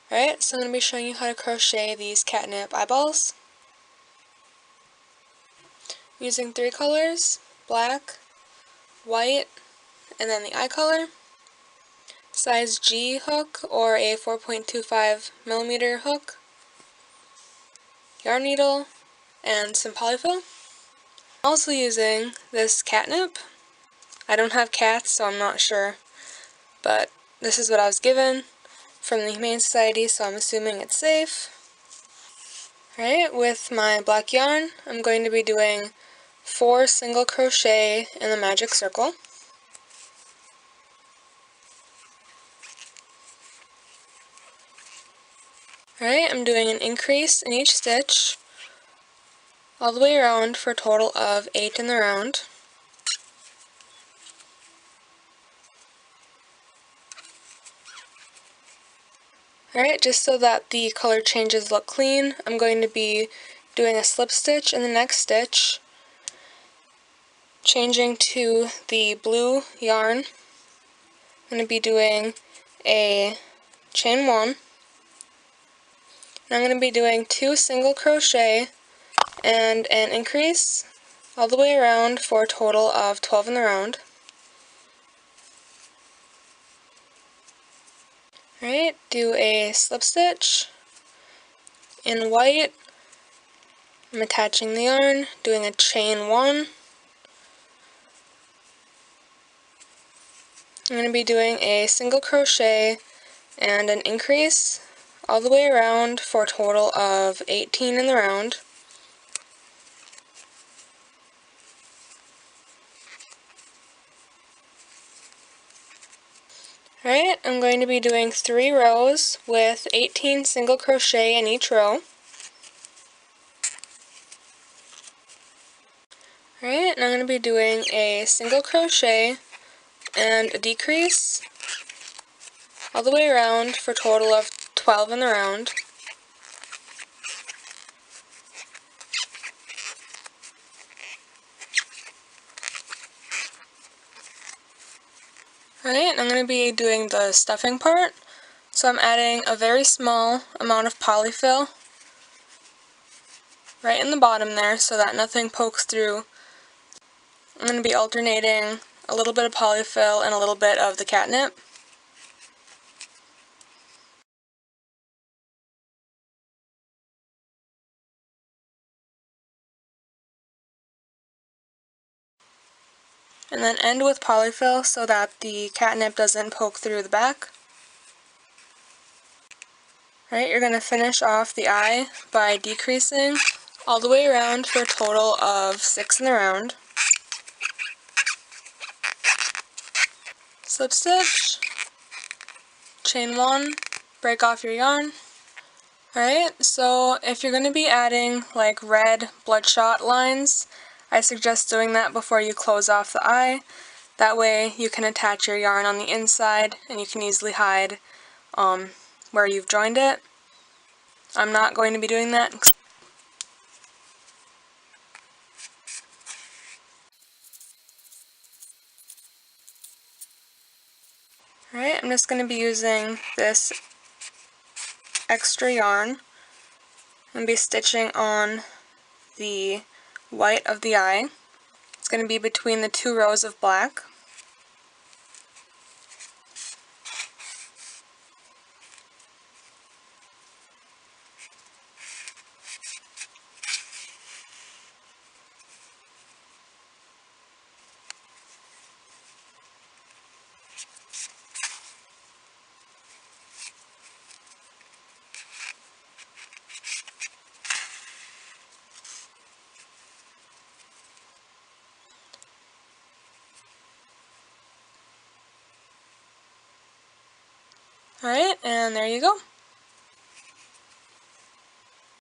Alright, so I'm going to be showing you how to crochet these catnip eyeballs using 3 colors, black, white, and then the eye color, size G hook or a 4.25mm hook, yarn needle, and some polyfil. I'm also using this catnip. I don't have cats, so I'm not sure, but this is what I was given from the Humane Society, so I'm assuming it's safe. Alright, with my black yarn, I'm going to be doing 4 single crochet in the magic circle. Alright, I'm doing an increase in each stitch all the way around for a total of 8 in the round. Alright, just so that the color changes look clean, I'm going to be doing a slip stitch in the next stitch, changing to the blue yarn. I'm going to be doing a chain 1, and I'm going to be doing 2 single crochet and an increase all the way around for a total of 12 in the round. Alright, do a slip stitch in white. I'm attaching the yarn, doing a chain 1. I'm going to be doing a single crochet and an increase all the way around for a total of 18 in the round. Alright, I'm going to be doing 3 rows with 18 single crochet in each row. Alright, and I'm going to be doing a single crochet and a decrease all the way around for a total of 12 in the round. Alright, I'm going to be doing the stuffing part, so I'm adding a very small amount of polyfil right in the bottom there so that nothing pokes through. I'm going to be alternating a little bit of polyfil and a little bit of the catnip. And then end with polyfil so that the catnip doesn't poke through the back. Alright, you're going to finish off the eye by decreasing all the way around for a total of 6 in the round. Slip stitch, chain 1, break off your yarn. Alright, so if you're going to be adding like red bloodshot lines, I suggest doing that before you close off the eye. That way you can attach your yarn on the inside and you can easily hide where you've joined it. I'm not going to be doing that. Alright, I'm just going to be using this extra yarn. I'm going to be stitching on the white of the eye. It's going to be between the 2 rows of black. Alright, and there you go.